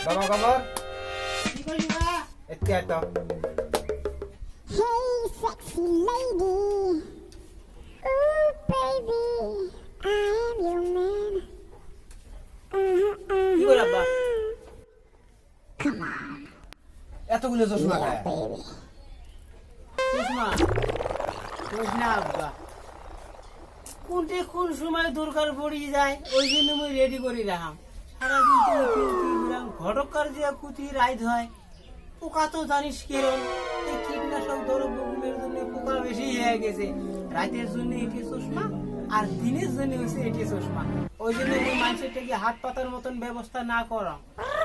বাবা খবর কি করি বা? এতে আইতো Hey, sexy lady. Ooh, baby. I am your man. কি করি আব্বা? Come on, এতগুলো চশমা খায় baby. চশমা না আব্বা, কোনটি কোন সময় দরকার পড়ি যায় ওই জন্য আমি রেডি করি রাখাম। সারাদিন তো ঘটকার যে কুতি রাইড হয়, পোকা তো জানিস কিরম, এই কীটনাশক দ্রব্যগুলোর জন্য পোকা বেশি হয়ে গেছে। রাতের জন্য এটি চশমা আর দিনের জন্য হচ্ছে এটি চশমা। ওই জন্য আমি মানুষের থেকে হাত পাতার মতন ব্যবস্থা না করাম,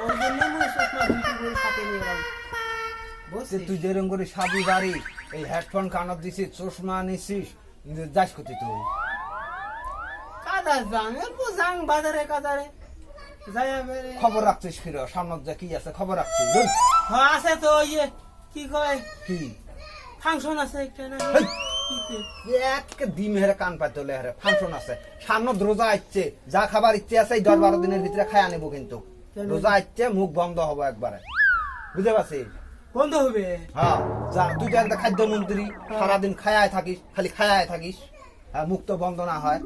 ওই জন্য আমি চশমা দুটি করে সাথে নিয়ে এলাম। বুঝছিস? তুই যেরকম করে সাবি গাড়ি এই হেডফোন কানত দিছিস চশমা নিছিস যাস কোথায় তুই কাদার যাং এরপর যাং বাজারে কাদারে যাই বেরে। খবর রাখছিস ফিরো সামনে যা কি আছে খবর রাখছিস বুঝ? হ্যাঁ আছে তো, ওই যে কি কয় কি ফাংশন আছে একটা না হেই! কি এক ডিম হেরে কান পাইতে হলে হেরে ফাংশন আছে সামনে রোজা আসছে যা খাবার ইচ্ছে আছে এই 10-12 দিনের ভিতরে খাই আনিব কিন্তু কেন? রোজা আসছে মুখ বন্ধ হবো একবারে বুঝতে পারছিস? বন্ধ হবে? হ্যাঁ যা তুই তো একটা খাদ্যমন্ত্রী সারাদিন খায়ায় থাকিস খালি খায়ায় থাকিস মুখ তো বন্ধ না হয়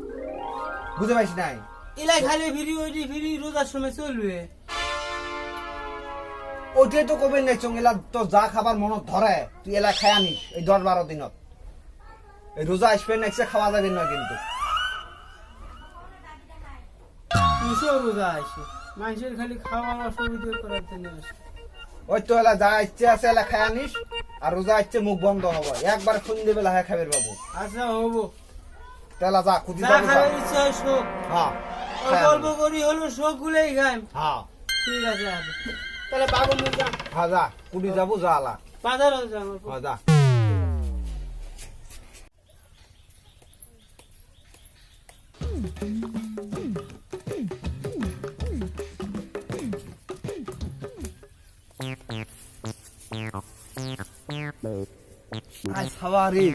বুঝতে পারিস নাই এলাই খালি ফিরি ওইটি ফিরি রোজার সময় চলবে। ওইটাই তো কবে নাই চঙ্গিলা তো যা খাবার মনত ধরে তুই এলা খায় আনিস এই 10-12 দিনত এই রোজা আসবে নেক্সটে খাওয়া যাবে না কিন্তু কিসের রোজা আসে? মানুষের খালি খাওয়ার অসুবিধা করার জন্য আসে। ওই তো এলা যা ইচ্ছে আছে এলা খায় আনিস আর রোজা আসছে মুখ বন্ধ হবে একবার সন্ধ্যে বেলা হ্যাঁ খাবের বাবু আচ্ছা হবো, তেলা যা খুদি যা যাবো খাবে ইচ্ছা হয় শোক, হ্যাঁ অল্প অল্প করি হলো শোক গুলোই খাই। হ্যাঁ ঠিক আছে আব্বা। তাহলে বাবু নিয়ে যান, হ্যাঁ যা কুড়ি যাবো যা আলা বাজারও যান। হ্যাঁ যা আই সাওয়ারি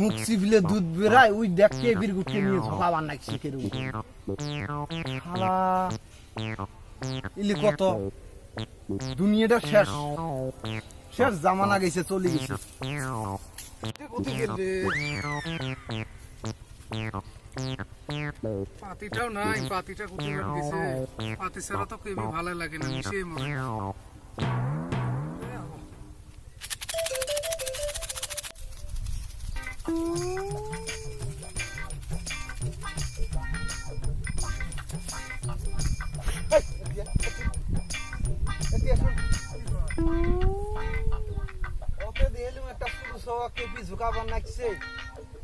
মুখ চিপলে দুধ বেরায় ওই দেখতে বীর গুটকে নিয়ে ঝোকাবার নাকি শিখের শালা ইলি কত দুনিয়াটা শেষ শেষ জামানা গেছে চলে গেছে পাতিটাও নাই, পাতিটা কোথায় গেছে? পাতি ছাড়া তো কেবি ভালো লাগে না, মিশিয়ে মনে ওকে দিলুম একটা পুরুষ হওয়া কেপি ঝুকাবার নাকছে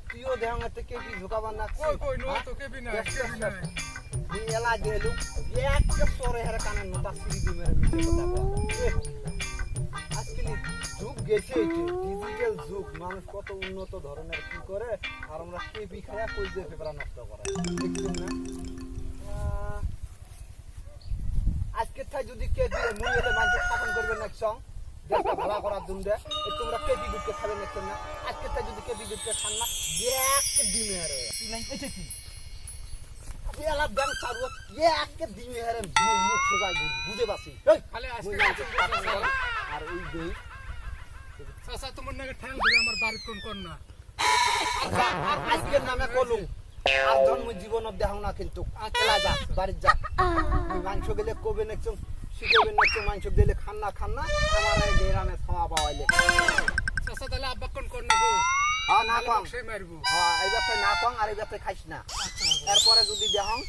তুইও দেহং এতে কেপি ঝুকাবার নাকছে কই কই নো তো কেবি নাই, কেবি নাই। তুই এলা দিলুম একটা সরে হেরে কানে নটা সিরি দি মেরে মিছে কথা বলা আজকাল যুগ গেছে এটি ডিজিটাল যুগ মানুষ কত উন্নত ধরনের কি করে আর আমরা কেপি খায়া কই যে পেপার নষ্ট করে দেখছেন না আজকে তাই যদি কেপি মুই এলে মানুষ শাসন করবে নেক্সট সং দেশটা ভালো করার জন্য তোমরা কেপি গুটকে খাবে নেক্সট না আজকে তাই যদি কেপি গুটকে খান না এক দিনে আরে কি নাই এটা কি এলা ব্যাংক চারু এক দিনে আরে মুখ সোজা বুঝে বাসি এই খালি আজকে আর ওই দেই চাচা তোমার নাকি ঠ্যাং ধরে আমার বাড়ি কোন কর না। আজকের নামে কলুম আর জন্ম জীবনত দেখাও না কিন্তু আকেলা যা বাড়ি যা মাংস গেলে কবে নেক্সট শিখবে নেক্সট মাংস দিলে খান না আমার এই গ্রামে খাওয়া পাওয়াইলে চাচা তাহলে আব্বা কোন কর না গো। হ্যাঁ না কম সেই মারবো। হ্যাঁ এই ব্যাপারে না কম আর এই ব্যাপারে খাইস না এরপরে যদি দেখাও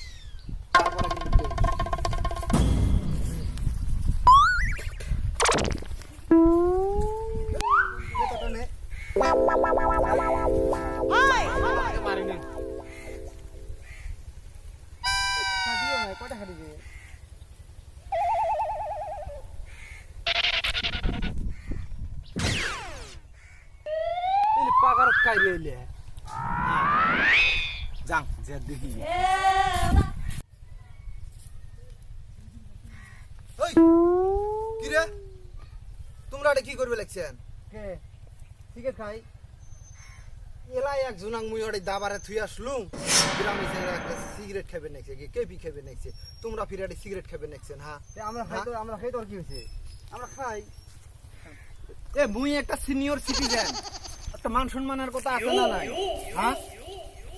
তারপরে কিন্তু মারি না খাদিও হয় কটা খাদিবে এলি পাগারত খাই রইলে যাং যে দেখি ওই কি রে তোমরা এটা কি করবে লাগছেন কে ঠিক আছে খাই এলাই এক জুনাং মুই ওরে দাবারে থুই আসলুম গ্রামে ছেলে একটা সিগারেট খাবে নাকছে কি কেপি খাবে নাকছে তোমরা ফিরে সিগারেট খাবে নাকছেন হ্যাঁ আমরা খাই তো আমরা খাই তো আর কি হয়েছে আমরা খাই এ মুই একটা সিনিয়র সিটিজেন একটা মান সম্মানের কথা আছে না নাই হ্যাঁ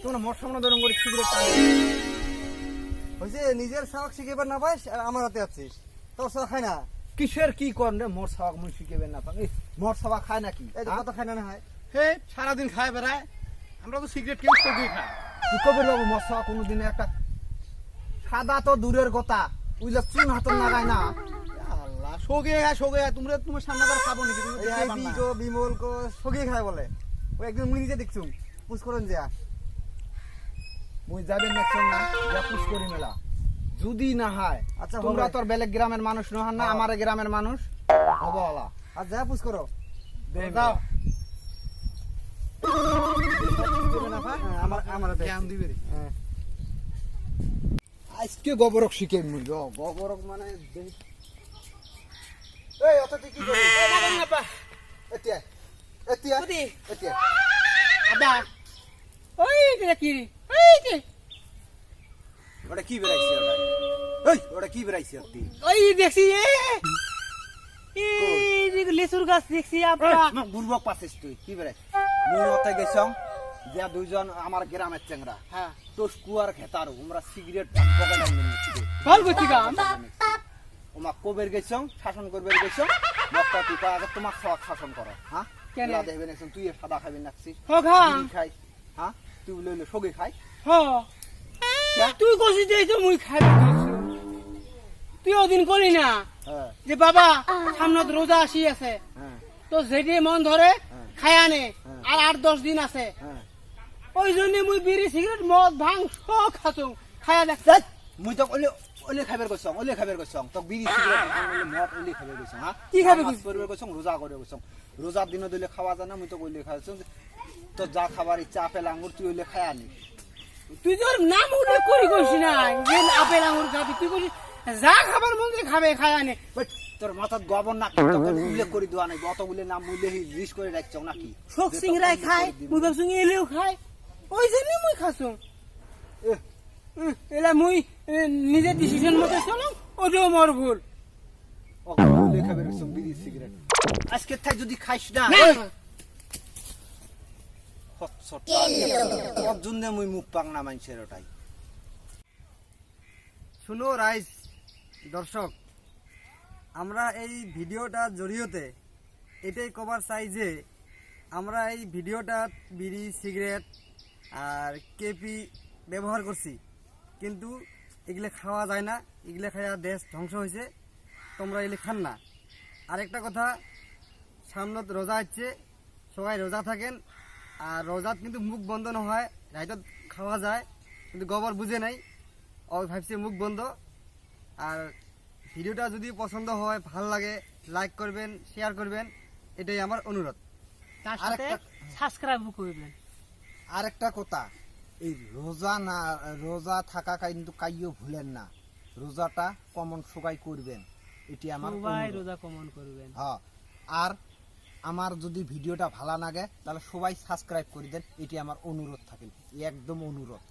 তোমরা মোর সামনে ধরুন করে সিগারেট টানে হয়েছে নিজের শাক শিখেবার না পাইস আর আমার হাতে আছিস তোর শাক খাই না কিসের কি করেন রে মোর সাবাক মুই শিখেবেন না পাই মোর সাবাক খায় নাকি এই তো কত খাই না হয় হে সারাদিন খায় বেড়ায় আমরা তো সিগারেট কেউ দিয়ে খাই তুই কবে বাবু মোর সাবাক কোনোদিনে একটা সাদা তো দূরের কথা উইলা চুন হাতর লাগায় না আল্লাহ সোগে হ্যাঁ তোমরা তোমার সামনে করে খাবো নাকি তুমি দেখাই পার না। কো বিমল কো সগিয়ে খায় বলে ও একদিন মুই নিজে দেখছুম পুষ করেন যে মুই যাবেন নাকছেন না যা পুশ করি মেলা যদি না হয় আচ্ছা, তোমরা হবে। তোর বেলেগ গ্রামের মানুষ নহান না আমার গ্রামের মানুষ হবো আলা আর যা পুষ করো যাও আমার আমার হাতে জ্ঞান দিবে রে। আজকে গোবরক শিখে মুই গোবরক মানে এই অত তুই কি করবি এতিয়া এতিয়া কোথায়? এতিয়া আব্বা ওই এটা কি রে? ওই যে, ওটা কি বেরাইছে ওটা এই ওটা কি বেরাইছে তুই ওই দেখছি এই যে লিচুর গাছ দেখছি আব্বা বুর্বক পাচ্ছিস তুই কি বেরাই মুই অতে গেছং যে দুইজন আমার গ্রামের চেংরা হ্যাঁ তোর কুয়ার খেতার আমরা সিগারেট পকেট আনবেন ভাল করছি গাম ওমা কবের গেছং শাসন করবে গেছং মক্কা তুই আগে তোমার খাওয়া শাসন করো হ্যাঁ কেন? কেন দেখবেন এখন তুই সাদা খাবি নাকছি হ খা খাই হ্যাঁ তুই লইলে সগে খাই হ তুই কষি যে তো মুই খাই তুই ওদিন করি না হ্যাঁ যে বাবা সামনে তো রোজা আসি আছে হ্যাঁ তো যেটি মন ধরে হ্যাঁ। খায় আনে হ্যাঁ। আর 8-10 দিন আছে হ্যাঁ ওই জন্য মুই বিড়ি সিগারেট মদ ভাং সব খাচুং খায়া দেখ মুই তো ওলে ওলে খাবার গছং ওলে খাবার গছং তো বিড়ি সিগারেট ওলে মদ ওলে খাবার গছং হ্যাঁ কি খাবার নামাজ পড়বে গছং রোজা করে গছং রোজার দিনে দিলে খাওয়া যায় না মুই তো ওলে খাইছং তো যা খাবার ইচ্ছা আপেল আঙ্গুর তুই ওলে খায় আনিস তুই তোর নাম উল্লেখ করি কইস না যে আপেল আঙুর খাবি তুই কইস যা খাবার মন চায় খাবে খায় আনে বাট তোর মাথাত গবর না উল্লেখ করে দেওয়া নাই অতগুলো নাম উল্লেখ লিস্ট করে রাখছং নাকি শোক সিংরাই খায় মুই ভাবছুং এলেও খায় ওই জন্য মুই খাসুং এহ, এলা মুই নিজের ডিসিশন মতো চলো ওটাও মোর ভুল ওলে খাবার গছং বিড়ি সিগারেট আজকে থাই যদি খাইস না না, তোর জন্য মুই মুখ পাং না মানুষের ওটাই শুনো রাইস দর্শক আমরা এই ভিডিওটার জড়িয়তে এটাই কভার চাই যে আমরা এই ভিডিওটা বিড়ি সিগারেট আর কেপি ব্যবহার করছি কিন্তু এগুলো খাওয়া যায় না এগুলো খাওয়া দেশ ধ্বংস হয়েছে তোমরা এগুলো খান না আরেকটা কথা সামনে রোজা হচ্ছে সবাই রোজা থাকেন আর রোজাত কিন্তু মুখ বন্ধ না হয় রাইত খাওয়া যায় কিন্তু গোবর বুঝে নাই ও ভাবছে মুখ বন্ধ আর ভিডিওটা যদি পছন্দ হয় ভাল লাগে লাইক করবেন শেয়ার করবেন এটাই আমার অনুরোধ তার সাথে সাবস্ক্রাইব করবেন আর একটা কথা এই রোজা না রোজা থাকা কিন্তু কাইও ভুলেন না রোজাটা কমন সবাই করবেন এটি আমার সবাই অনুরোধ। রোজা কমন করবেন হ্যাঁ আর আমার যদি ভিডিওটা ভালো লাগে তাহলে সবাই সাবস্ক্রাইব করে দেন এটি আমার অনুরোধ থাকে একদম অনুরোধ